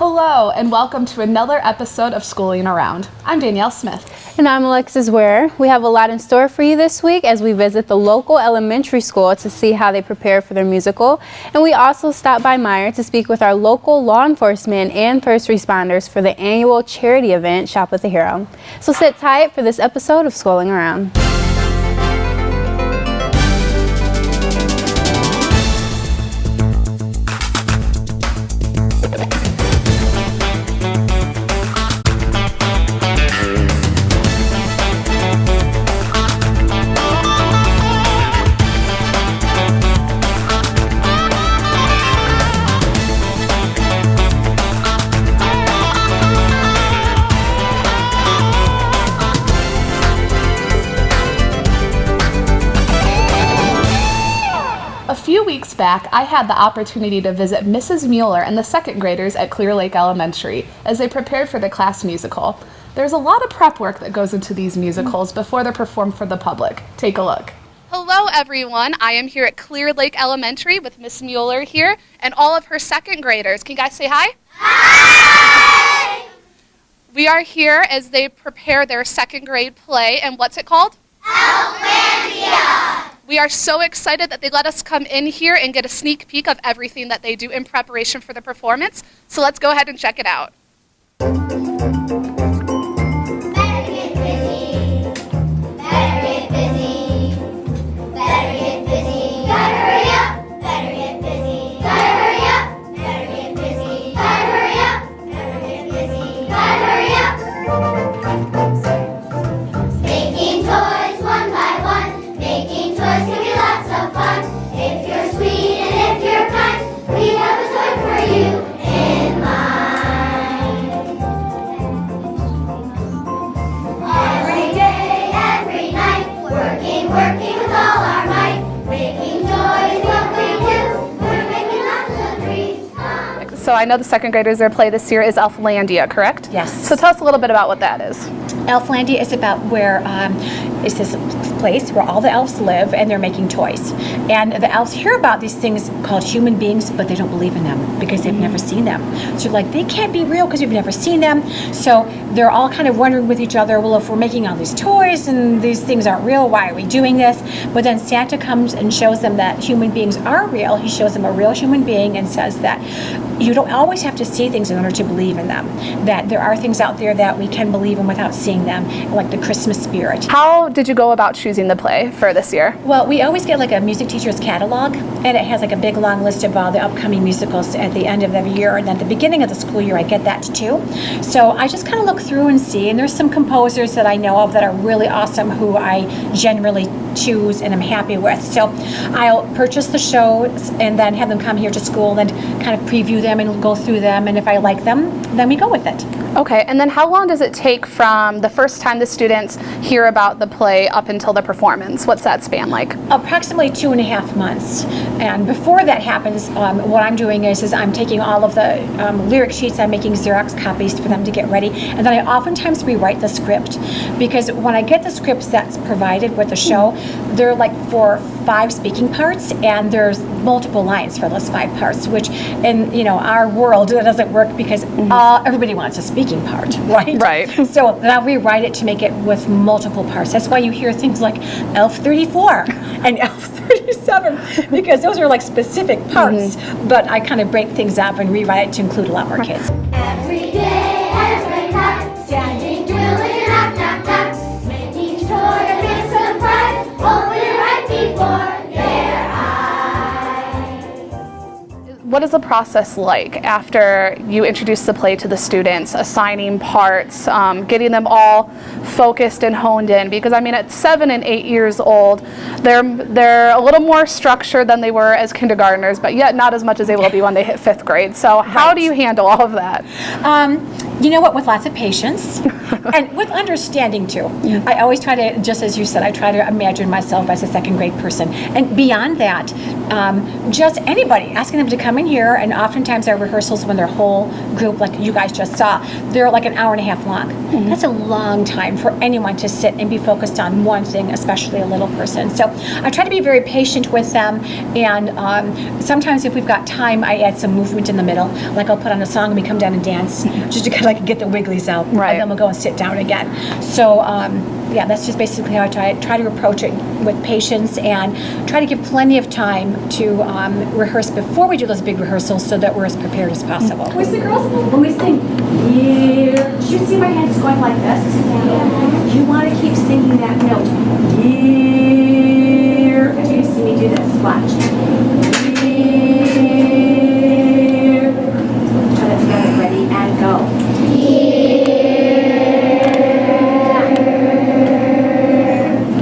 Hello, and welcome to another episode of Schooling Around. I'm Danielle Smith. And I'm Alexis Ware. We have a lot in store for you this week as we visit the local elementary school to see how they prepare for their musical. And we also stop by Meijer to speak with our local law enforcement and first responders for the annual charity event, Shop with a Hero. So sit tight for this episode of Schooling Around. A few weeks back, I had the opportunity to visit Mrs. Mueller and the second graders at Clear Lake Elementary as they prepared for the class musical. There's a lot of prep work that goes into these musicals before they're performed for the public. Take a look. Hello everyone, I am here at Clear Lake Elementary with Miss Mueller here and all of her second graders. Can you guys say hi? Hi! We are here as they prepare their second grade play, and what's it called? Elflandia! We are so excited that they let us come in here and get a sneak peek of everything that they do in preparation for the performance. So let's go ahead and check it out. So I know the second graders, their play this year is Elflandia, correct? Yes. So tell us a little bit about what that is. Elflandia is about where it's this place where all the elves live and they're making toys. And the elves hear about these things called human beings, but they don't believe in them because they've never seen them. So like, they can't be real because we've never seen them. So they're all kind of wondering with each other, well, if we're making all these toys and these things aren't real, why are we doing this? But then Santa comes and shows them that human beings are real. He shows them a real human being and says that you don't always have to see things in order to believe in them. That there are things out there that we can believe in without seeing them, like the Christmas spirit. How did you go about choosing the play for this year? Well, we always get like a music teacher's catalog, and it has like a big long list of all the upcoming musicals at the end of the year, and at the beginning of the school year I get that too. So I just kind of look through and see, and there's some composers that I know of that are really awesome who I generally choose and I'm happy with. So I'll purchase the shows and then have them come here to school and kind of preview them and go through them, and if I like them, then we go with it. Okay, and then how long does it take from the first time the students hear about the play up until the performance? What's that span like? Approximately 2.5 months. And before that happens, what I'm doing is I'm taking all of the lyric sheets, I'm making Xerox copies for them to get ready, and then I oftentimes rewrite the script, because when I get the scripts that's provided with the show, they're like for 5 speaking parts, and there's multiple lines for those 5 parts, which in our world it doesn't work because everybody wants a speaking part, right? Right. So then I'll rewrite it to make it with multiple parts. That's why you hear things like Elf 34 and Elf 37, because those are like specific parts, but I kind of break things up and rewrite it to include a lot more kids. Every day as we talk, standing, drilling, knock, knock, knock, making sure to be surprised, open it right before their eyes. What is the process like after you introduce the play to the students, assigning parts, getting them all focused and honed in? Because I mean, at 7 and 8 years old, they're a little more structured than they were as kindergartners, but yet not as much as they will be when they hit 5th grade. So how do you handle all of that? You know what, with lots of patience and with understanding too. I always try to, just as you said, I try to imagine myself as a second grade person. And beyond that, just anybody, asking them to come in here, and oftentimes our rehearsals, when their whole group, like you guys just saw, they're like an hour and a half long. That's a long time for anyone to sit and be focused on one thing, especially a little person. So I try to be very patient with them, and sometimes if we've got time, I add some movement in the middle. Like I'll put on a song and we come down and dance, just to kind of like get the wigglies out, Right. and then we'll go and sit down again. So yeah, that's just basically how I try to approach it, with patience, and try to give plenty of time to rehearse before we do those big rehearsals, so that we're as prepared as possible. Where's the girls? When we sing, yeah. Did you see my hands going like this? Yeah. You want to keep singing that note. Yeah. After you see me do this, watch. Yeah. Try that together. Ready and go.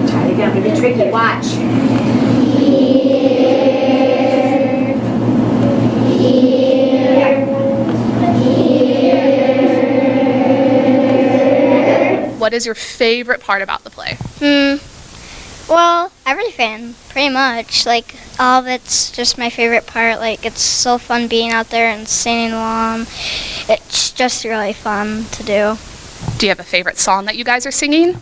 Try it again. Maybe tricky. Watch. What is your favorite part about the play? Well, everything, pretty much. Like, all of it's just my favorite part. Like, it's so fun being out there and singing along. It's just really fun to do. Do you have a favorite song that you guys are singing?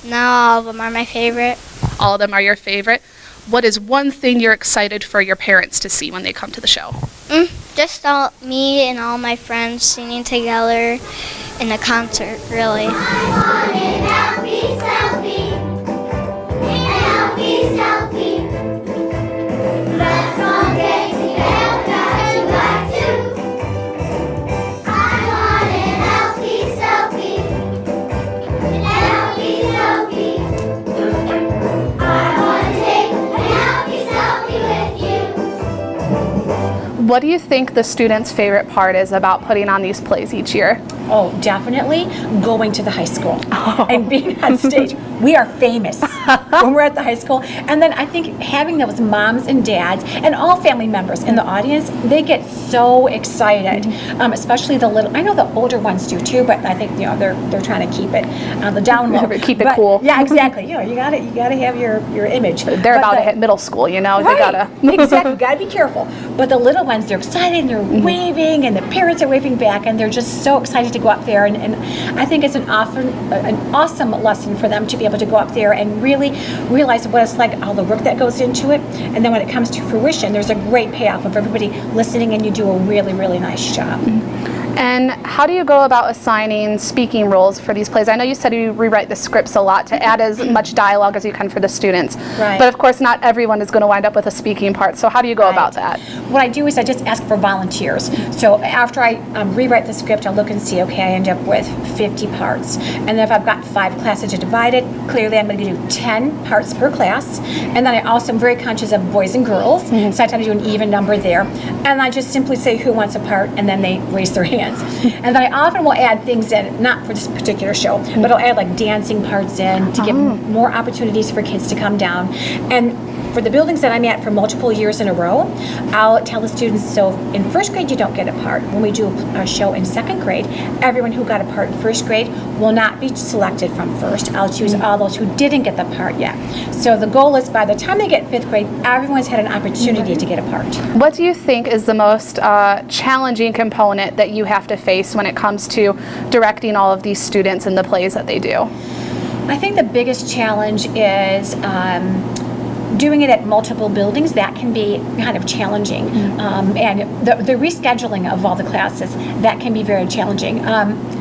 No, all of them are my favorite. All of them are your favorite. What is one thing you're excited for your parents to see when they come to the show? Just all me and all my friends singing together in a concert, really. I want an Elfie selfie. An Elfie selfie. Let's all get together like two. I want an Elfie selfie. An Elfie selfie. I want to take an Elfie selfie with you. What do you think the students' favorite part is about putting on these plays each year? Oh, definitely going to the high school and being on stage. We are famous when we're at the high school. And then I think having those moms and dads and all family members in the audience, they get so excited, especially the little, I know the older ones do too, but I think, you know, they're trying to keep it on the down low. Keep it But, cool. Yeah, exactly. You know, you gotta have your image. They're But about the- to hit middle school, you know? They Right. gotta. Exactly. Gotta be careful. But the little ones, they're excited and they're waving, and the parents are waving back, and they're just so excited to go up there. And I think it's an awesome lesson for them to be able to go up there and really realize what it's like, all the work that goes into it. And then when it comes to fruition, there's a great payoff of everybody listening, and you do a really, really nice job. And how do you go about assigning speaking roles for these plays? I know you said you rewrite the scripts a lot to add as much dialogue as you can for the students. Right. But of course, not everyone is going to wind up with a speaking part. So how do you go about that? What I do is I just ask for volunteers. So after I rewrite the script, I'll look and see, okay, I end up with 50 parts. And then if I've got 5 classes to divide it, clearly I'm going to do 10 parts per class. And then I also am very conscious of boys and girls, so I try to do an even number there. And I just simply say who wants a part, and then they raise their hands. And then I often will add things in, not for this particular show, but I'll add like dancing parts in to give more opportunities for kids to come down. And for the buildings that I'm at for multiple years in a row, I'll tell the students, so in first grade you don't get a part. When we do a show in second grade, everyone who got a part in first grade will not be selected from first. I'll choose all those who didn't get the part yet. So the goal is by the time they get 5th grade, everyone's had an opportunity to get a part. What do you think is the most challenging component that you have to face when it comes to directing all of these students in the plays that they do? I think the biggest challenge is doing it at multiple buildings. That can be kind of challenging. And the rescheduling of all the classes, that can be very challenging.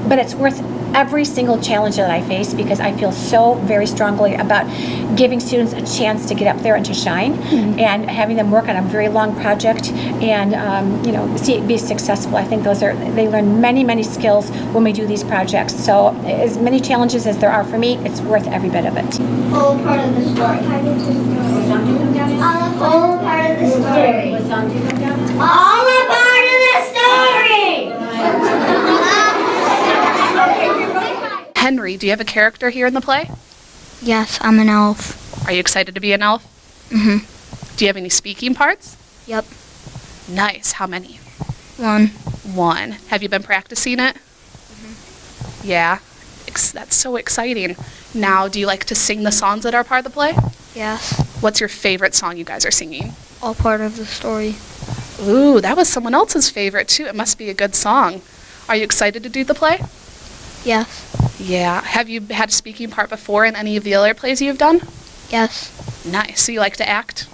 But it's worth every single challenge that I face, because I feel so very strongly about giving students a chance to get up there and to shine, and having them work on a very long project and you know, see it be successful. I think they learn many skills when we do these projects. So as many challenges as there are for me, it's worth every bit of it. All part of the story. All part of the story. All a part of the story. Henry, do you have a character here in the play? Yes, I'm an elf. Are you excited to be an elf? Do you have any speaking parts? Yep. Nice. How many? 1. 1. Have you been practicing it? Yeah, that's so exciting. Now, do you like to sing the songs that are part of the play? Yes. What's your favorite song you guys are singing? All part of the story. Ooh, that was someone else's favorite too. It must be a good song. Are you excited to do the play? Yes. Yeah. Have you had a speaking part before in any of the other plays you've done? Yes. Nice. So you like to act?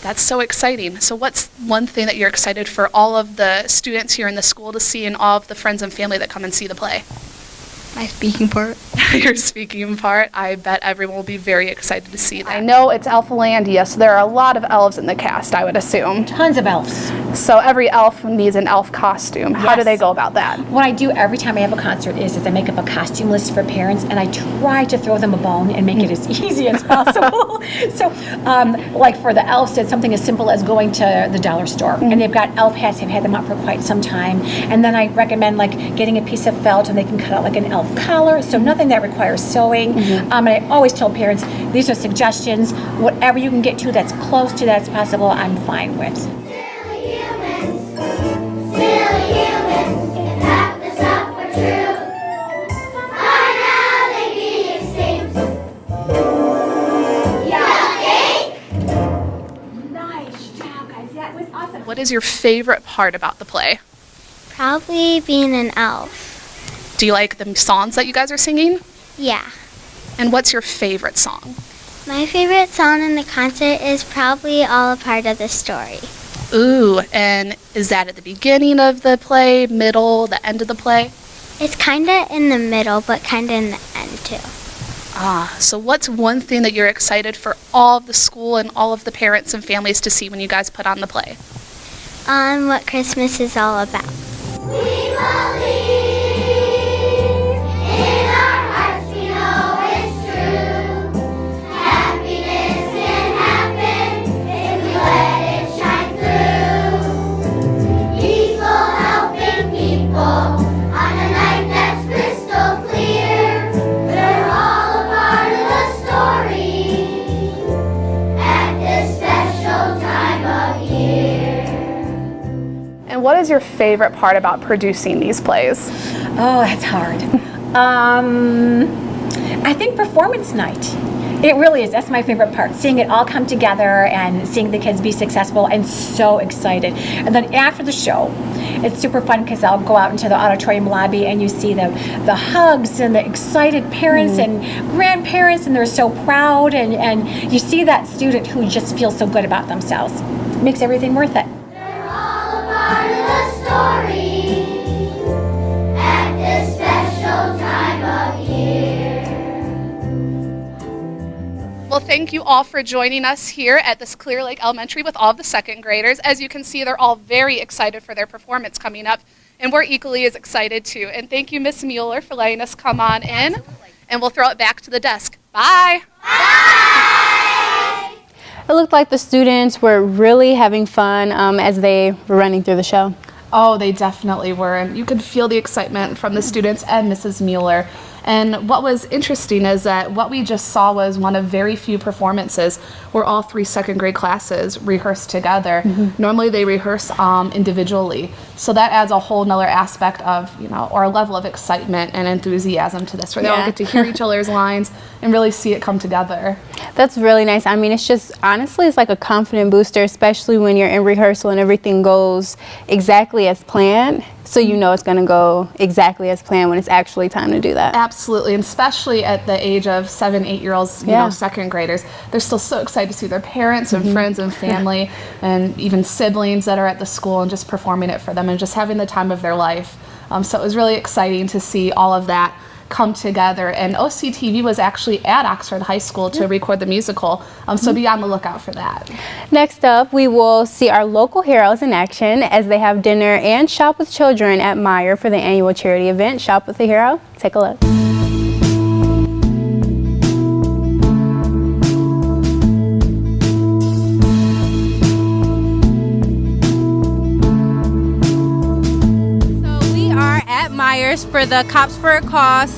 That's so exciting. So what's one thing that you're excited for all of the students here in the school to see and all of the friends and family that come and see the play? My speaking part. Your speaking part. I bet everyone will be very excited to see that. I know it's Elfalandia, so there are a lot of elves in the cast, I would assume. Tons of elves. So every elf needs an elf costume. How do Yes. they go about that? What I do every time I have a concert is I make up a costume list for parents, and I try to throw them a bone and make it as easy as possible. So, like for the elves, it's something as simple as going to the dollar store, and they've got elf hats. I've had them up for quite some time, and then I recommend like getting a piece of felt, and they can cut out like an elf collar. So nothing that requires sewing. And I always tell parents these are suggestions. Whatever you can get to that's close to that as possible, I'm fine with. Silly humans, if half the stuff were true, by now they'd be extinct. You think? Nice job, guys. That was awesome. What is your favorite part about the play? Probably being an elf. Do you like the songs that you guys are singing? Yeah. And what's your favorite song? My favorite song in the concert is probably All a Part of the Story. Ooh, and is that at the beginning of the play, middle, the end of the play? It's kind of in the middle, but kind of in the end too. Ah, so what's one thing that you're excited for all of the school and all of the parents and families to see when you guys put on the play? On what Christmas is all about. We believe in our hearts, we know it's true. Happiness can happen if we let it shine through. People helping people on a night that's crystal clear. They're all a part of the story at this special time of year. And what is your favorite part about producing these plays? Oh, that's hard. I think performance night. It really is. That's my favorite part. Seeing it all come together and seeing the kids be successful and so excited. And then after the show, it's super fun because I'll go out into the auditorium lobby and you see the hugs and the excited parents and grandparents, and they're so proud, and you see that student who just feels so good about themselves. It makes everything worth it. They're all a part of the story at this special time of year. Well, thank you all for joining us here at this Clear Lake Elementary with all of the second graders. As you can see, they're all very excited for their performance coming up, and we're equally as excited too. And thank you, Miss Mueller, for letting us come on in. And we'll throw it back to the desk. Bye. It looked like the students were really having fun as they were running through the show. Oh, they definitely were. And you could feel the excitement from the students and Mrs. Mueller. And what was interesting is that what we just saw was one of very few performances where all 3 second grade classes rehearsed together. Normally they rehearse individually. So that adds a whole nother aspect of, or a level of excitement and enthusiasm to this, where they all Yeah. get to hear each other's lines and really see it come together. That's really nice. I mean, it's just, honestly, it's like a confident booster, especially when you're in rehearsal and everything goes exactly as planned. So you know it's going to go exactly as planned when it's actually time to do that. Absolutely, and especially at the age of 7, 8-year-olds, Yeah. second graders, they're still so excited to see their parents and friends and family and even siblings that are at the school and just performing it for them and just having the time of their life. So it was really exciting to see all of that come together. And OCTV was actually at Oxford High School to record the musical, so be on the lookout for that. Next up, we will see our local heroes in action as they have dinner and shop with children at Meyer for the annual charity event, Shop with a Hero. Take a look. Myers for the Cops for a Cause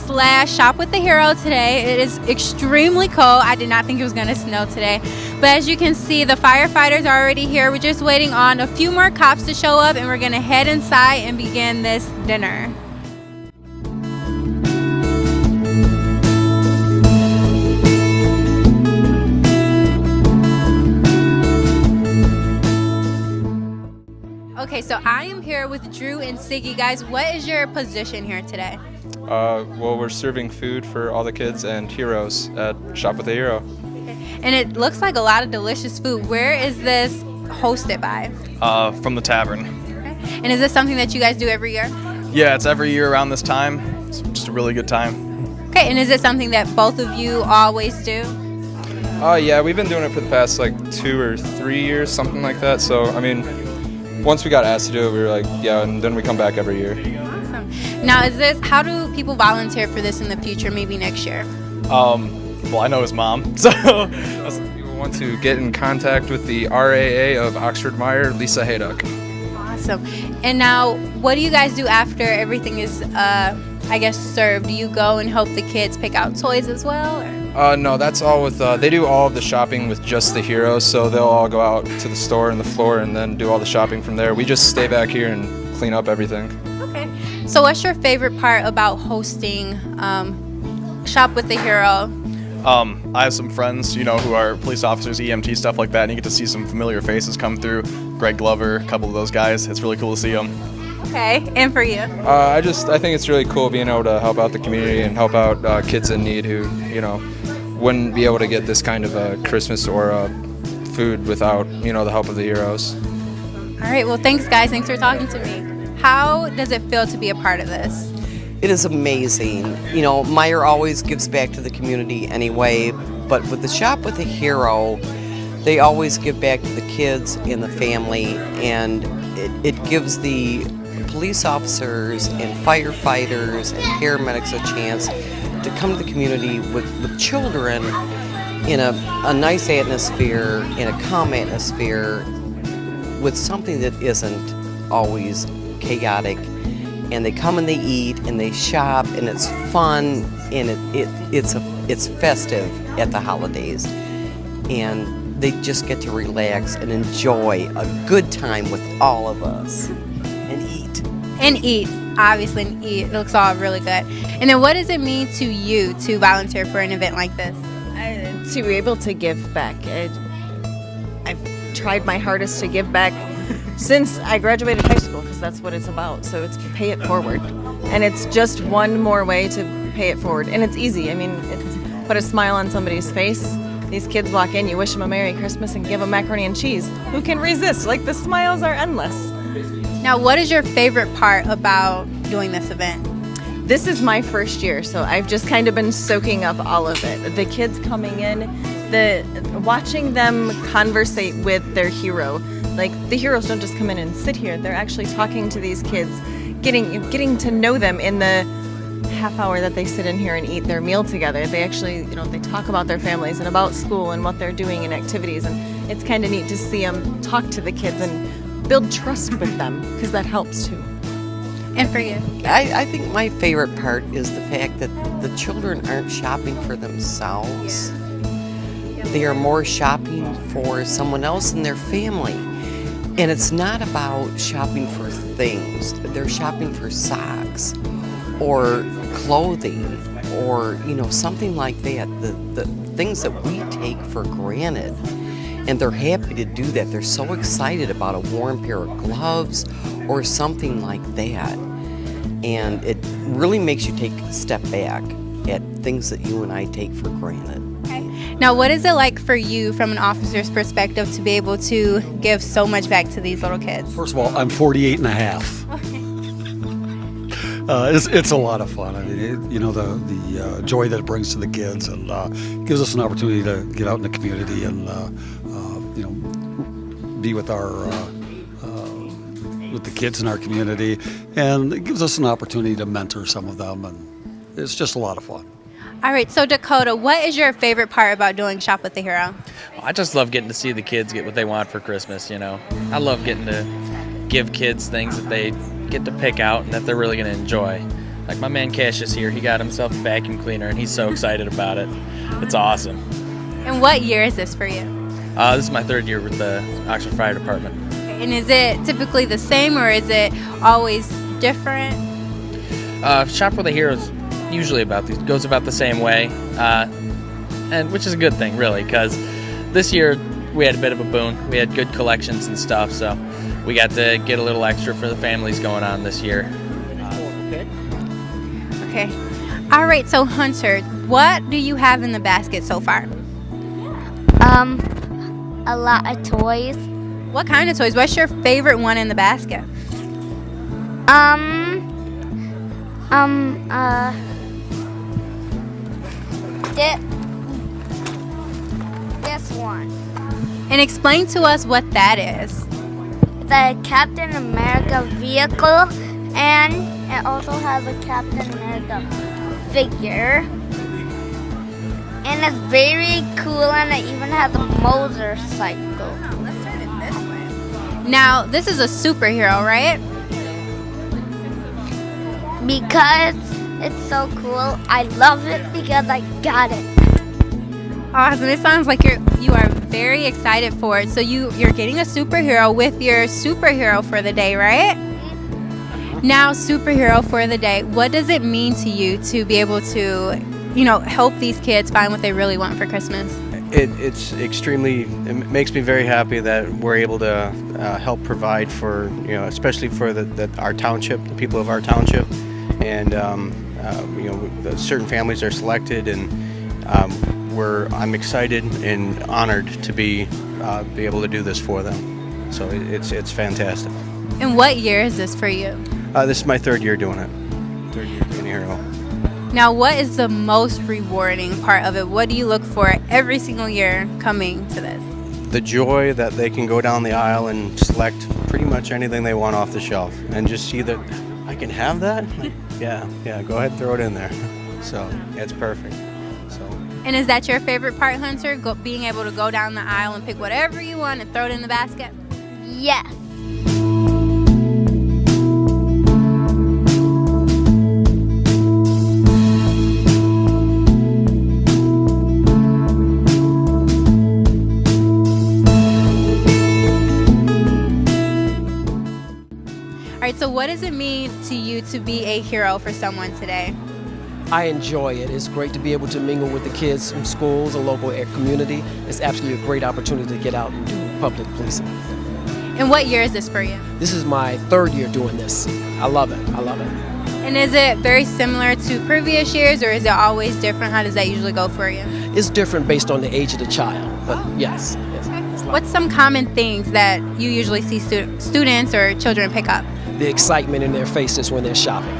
/ Shop with the Hero today. It is extremely cold. I did not think it was going to snow today. But as you can see, the firefighters are already here. We're just waiting on a few more cops to show up, and we're going to head inside and begin this dinner. Okay, so I am here with Drew and Siggy. Guys, what is your position here today? Well, we're serving food for all the kids and heroes at Shop with a Hero. And it looks like a lot of delicious food. Where is this hosted by? From the tavern. Okay. And is this something that you guys do every year? Yeah, it's every year around this time. It's just a really good time. Okay, and is it something that both of you always do? Yeah, we've been doing it for the past like 2 or 3 years, something like that. So, I mean, once we got asked to do it, we were like, yeah, and then we come back every year. Awesome. Now, how do people volunteer for this in the future, maybe next year? Well, I know his mom, so You want to get in contact with the RAA of Oxford Meyer, Lisa Hayduck. Awesome. And now, what do you guys do after everything is, I guess, served? Do you go and help the kids pick out toys as well? Or? No, that's all with, they do all of the shopping with just the heroes, so they'll all go out to the store and the floor and then do all the shopping from there. We just stay back here and clean up everything. Okay. So what's your favorite part about hosting Shop with the Hero? I have some friends, who are police officers, EMT, stuff like that, and you get to see some familiar faces come through. Greg Glover, a couple of those guys. It's really cool to see them. Okay, and for you? I think it's really cool being able to help out the community and help out kids in need who, wouldn't be able to get this kind of Christmas or food without, the help of the heroes. All right, well, thanks, guys. Thanks for talking to me. How does it feel to be a part of this? It is amazing. Meyer always gives back to the community anyway, but with the Shop with a Hero, they always give back to the kids and the family, and it gives the police officers and firefighters and paramedics a chance to come to the community with children in a nice atmosphere, in a calm atmosphere, with something that isn't always chaotic. And they come and they eat and they shop and it's fun and it's festive at the holidays, and they just get to relax and enjoy a good time with all of us and eat. And eat, obviously, and eat. It looks all really good. And then what does it mean to you to volunteer for an event like this? To be able to give back. I've tried my hardest to give back since I graduated high school, because that's what it's about. So it's pay it forward. And it's just one more way to pay it forward. And it's easy. I mean, it's put a smile on somebody's face. These kids walk in, you wish them a Merry Christmas and give them macaroni and cheese. Who can resist? Like, the smiles are endless. Now, what is your favorite part about doing this event? This is my first year, so I've just kind of been soaking up all of it. The kids coming in, watching them conversate with their hero. Like, the heroes don't just come in and sit here. They're actually talking to these kids, getting to know them in the half hour that they sit in here and eat their meal together. They actually, they talk about their families and about school and what they're doing in activities. And it's kind of neat to see them talk to the kids and build trust with them, because that helps too. And for you? I think my favorite part is the fact that the children aren't shopping for themselves. They are more shopping for someone else in their family. And it's not about shopping for things. They're shopping for socks or clothing or, something like that. The things that we take for granted. And they're happy to do that. They're so excited about a warm pair of gloves or something like that. And it really makes you take a step back at things that you and I take for granted. Now, what is it like for you from an officer's perspective to be able to give so much back to these little kids? First of all, I'm 48 and a half. It's a lot of fun. I mean, the joy that it brings to the kids, and gives us an opportunity to get out in the community and be with with the kids in our community, and it gives us an opportunity to mentor some of them, and it's just a lot of fun. All right, so Dakota, what is your favorite part about doing Shop with the Hero? I just love getting to see the kids get what they want for Christmas, I love getting to give kids things that they get to pick out and that they're really going to enjoy. Like my man Cassius here, he got himself a vacuum cleaner and he's so excited about it. It's awesome. And what year is this for you? This is my third year with the Oxford Fire Department. Okay, and is it typically the same or is it always different? Shop with the Heroes usually goes about the same way, and which is a good thing, really, because this year we had a bit of a boon. We had good collections and stuff, so we got to get a little extra for the families going on this year. Okay. All right, so Hunter, what do you have in the basket so far? A lot of toys. What kind of toys? What's your favorite one in the basket? This one. And explain to us what that is. The Captain America vehicle, and it also has a Captain America figure. And it's very cool, and it even has a motorcycle. Let's turn it this way. Now, this is a superhero, right? Because it's so cool. I love it because I got it. Awesome. It sounds like you are very excited for it. So you're getting a superhero with your superhero for the day, right? Now, superhero for the day. What does it mean to you to be able to, help these kids find what they really want for Christmas? It's extremely. It makes me very happy that we're able to help provide for, especially for our township, the people of our township, and certain families are selected, and I'm excited and honored to be able to do this for them. So it's fantastic. And what year is this for you? This is my third year doing it. Third year being a hero. Now, what is the most rewarding part of it? What do you look for every single year coming to this? The joy that they can go down the aisle and select pretty much anything they want off the shelf and just see that I can have that. Yeah, go ahead and throw it in there. So it's perfect. And is that your favorite part, Hunter? Being able to go down the aisle and pick whatever you want and throw it in the basket? Yes. All right, so what does it mean to you to be a hero for someone today? I enjoy it. It's great to be able to mingle with the kids from schools and local community. It's absolutely a great opportunity to get out and do public policing. And what year is this for you? This is my third year doing this. I love it. I love it. And is it very similar to previous years, or is it always different? How does that usually go for you? It's different based on the age of the child, but yes. What's some common things that you usually see students or children pick up? The excitement in their faces when they're shopping.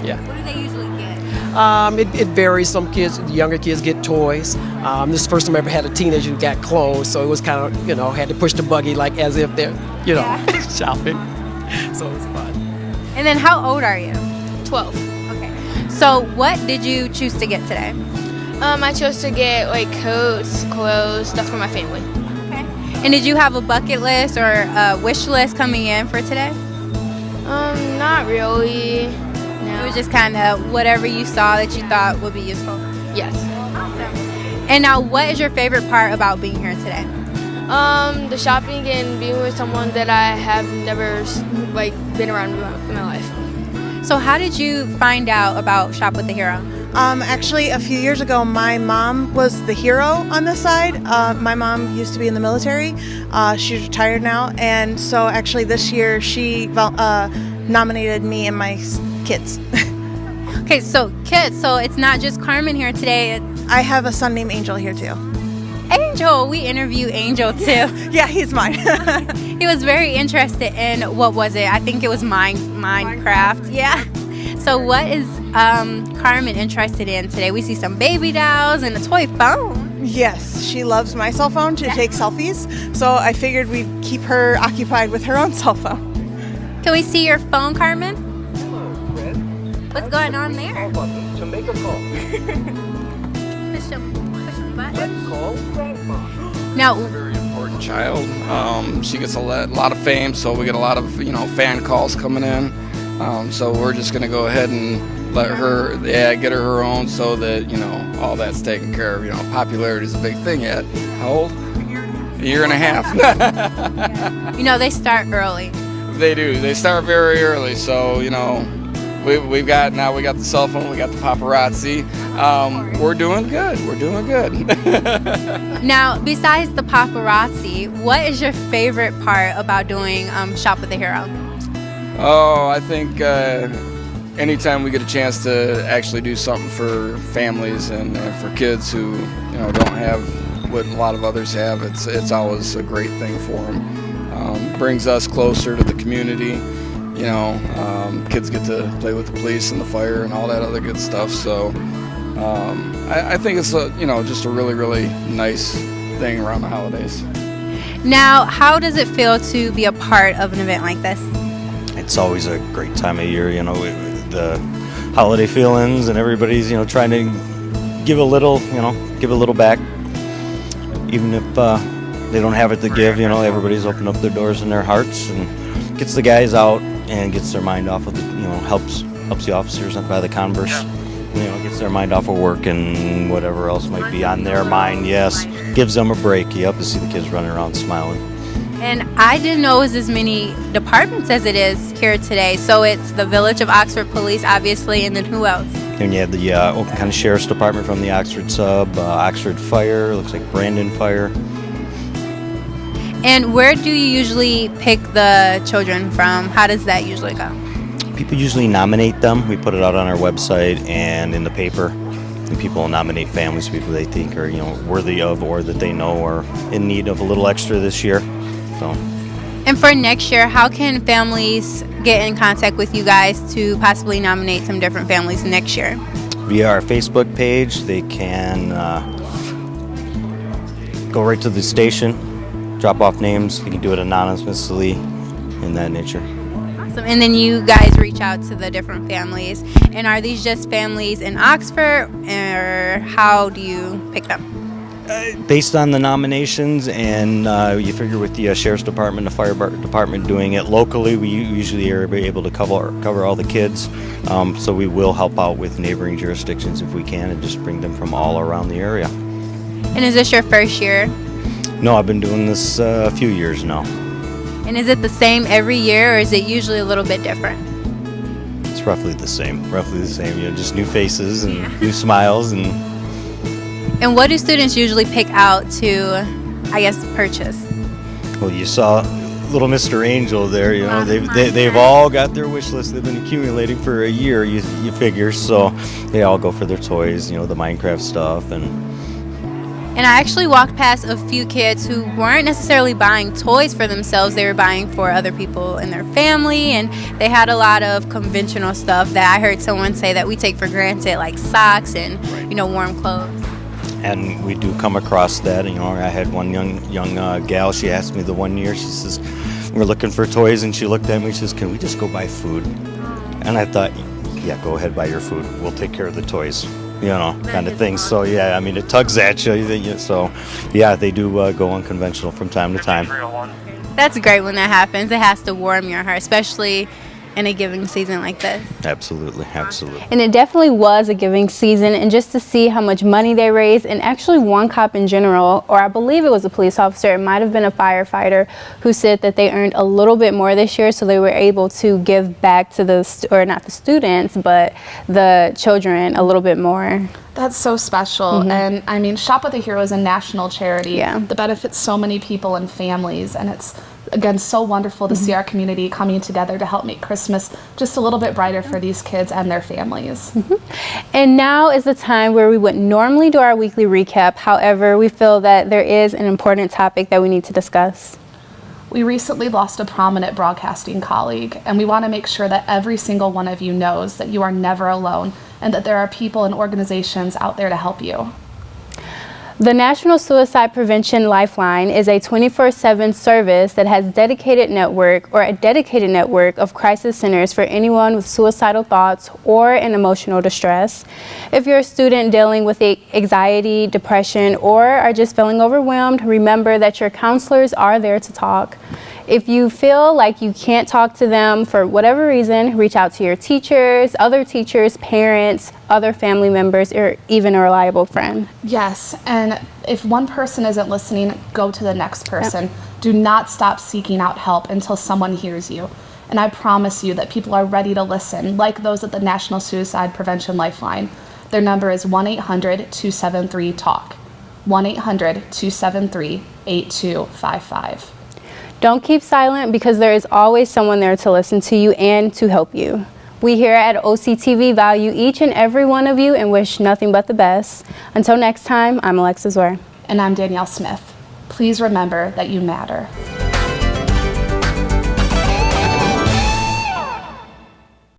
Yeah. What do they usually get? It varies. Some kids, the younger kids, get toys. This is the first time I ever had a teenager who got clothes, so it was kind of, had to push the buggy like as if they're, shopping. So it's fun. And then how old are you? 12. Okay. So what did you choose to get today? I chose to get coats, clothes, stuff for my family. Okay. And did you have a bucket list or a wish list coming in for today? Not really. No. It was just kind of whatever you saw that you thought would be useful? Yes. Awesome. And now, what is your favorite part about being here today? The shopping and being with someone that I have never been around in my life. So how did you find out about Shop with the Hero? Actually, a few years ago, my mom was the hero on this side. My mom used to be in the military. She's retired now. And so actually this year, she nominated me and my kids. Okay, so kids. So it's not just Carmen here today. I have a son named Angel here too. Angel, we interview Angel too. Yeah, he's mine. He was very interested in, what was it? I think it was Minecraft. Yeah. So what is Carmen interested in today? We see some baby dolls and a toy phone. Yes, she loves my cell phone to take selfies. So I figured we'd keep her occupied with her own cell phone. Can we see your phone, Carmen? What's going on there? To make a call. Push the button. Call grandma. Now, very important child. She gets a lot of fame, so we get a lot of fan calls coming in. So we're just gonna go ahead and let her, get her own, so that all that's taken care of. Popularity is a big thing yet. How old? A year and a half. They start early. They do. They start very early. So we've got the cell phone, we got the paparazzi. We're doing good. We're doing good. Now, besides the paparazzi, what is your favorite part about doing Shop with a Hero? Oh, I think anytime we get a chance to actually do something for families and for kids who don't have what a lot of others have, it's always a great thing for them. Brings us closer to the community. Kids get to play with the police and the fire and all that other good stuff. So I think it's just a really, really nice thing around the holidays. Now, how does it feel to be a part of an event like this? It's always a great time of year, the holiday feelings, and everybody's trying to give a little back, even if they don't have it to give. Everybody's opened up their doors and their hearts and gets the guys out and gets their mind off of helps the officers by the converse. Gets their mind off of work and whatever else might be on their mind. Yes, gives them a break. You have to see the kids running around smiling. And I didn't know it was as many departments as it is here today. So it's the Village of Oxford Police, obviously, and then who else? And you have the Oakland County Sheriff's Department from the Oxford Sub, Oxford Fire, looks like Brandon Fire. And where do you usually pick the children from? How does that usually go? People usually nominate them. We put it out on our website and in the paper. And people nominate families, people they think are worthy of, or that they know are in need of a little extra this year. So. And for next year, how can families get in contact with you guys to possibly nominate some different families next year? Via our Facebook page, they can go right to the station, drop off names. You can do it anonymously in that nature. Awesome. And then you guys reach out to the different families. And are these just families in Oxford, or how do you pick them? Based on the nominations, and you figure with the Sheriff's Department, the Fire Department doing it locally, we usually are able to cover all the kids. So we will help out with neighboring jurisdictions if we can, and just bring them from all around the area. And is this your first year? No, I've been doing this a few years now. And is it the same every year, or is it usually a little bit different? It's roughly the same. Just new faces and new smiles and. And what do students usually pick out to, purchase? Well, you saw little Mr. Angel there. They've all got their wish list. They've been accumulating for a year. You figure, so they all go for their toys. The Minecraft stuff And I actually walked past a few kids who weren't necessarily buying toys for themselves. They were buying for other people in their family, and they had a lot of conventional stuff that I heard someone say that we take for granted, like socks and warm clothes. And we do come across that. I had one young gal. She asked me the one year. She says, "We're looking for toys," and she looked at me. She says, "Can we just go buy food?" And I thought, "Yeah, go ahead, buy your food. We'll take care of the toys." Kind of thing. So yeah, it tugs at you. So yeah, they do go unconventional from time to time. That's great when that happens. It has to warm your heart, especially in a giving season like this. Absolutely. And it definitely was a giving season, and just to see how much money they raised, and actually one cop in general, or I believe it was a police officer, it might have been a firefighter, who said that they earned a little bit more this year, so they were able to give back to not the students, but the children a little bit more. That's so special. And Shop with a Hero is a national charity that benefits so many people and families, and it's again so wonderful to see our community coming together to help make Christmas just a little bit brighter for these kids and their families. And now is the time where we would normally do our weekly recap. However, we feel that there is an important topic that we need to discuss. We recently lost a prominent broadcasting colleague, and we want to make sure that every single one of you knows that you are never alone and that there are people and organizations out there to help you. The National Suicide Prevention Lifeline is a 24/7 service that has a dedicated network of crisis centers for anyone with suicidal thoughts or in emotional distress. If you're a student dealing with anxiety, depression, or are just feeling overwhelmed, remember that your counselors are there to talk. If you feel like you can't talk to them for whatever reason, reach out to your teachers, other teachers, parents, other family members, or even a reliable friend. Yes, and if one person isn't listening, go to the next person. Do not stop seeking out help until someone hears you. And I promise you that people are ready to listen, like those at the National Suicide Prevention Lifeline. Their number is 1-800-273-TALK. 1-800-273-8255. Don't keep silent, because there is always someone there to listen to you and to help you. We here at OCTV value each and every one of you and wish nothing but the best. Until next time, I'm Alexis Ware. And I'm Danielle Smith. Please remember that you matter.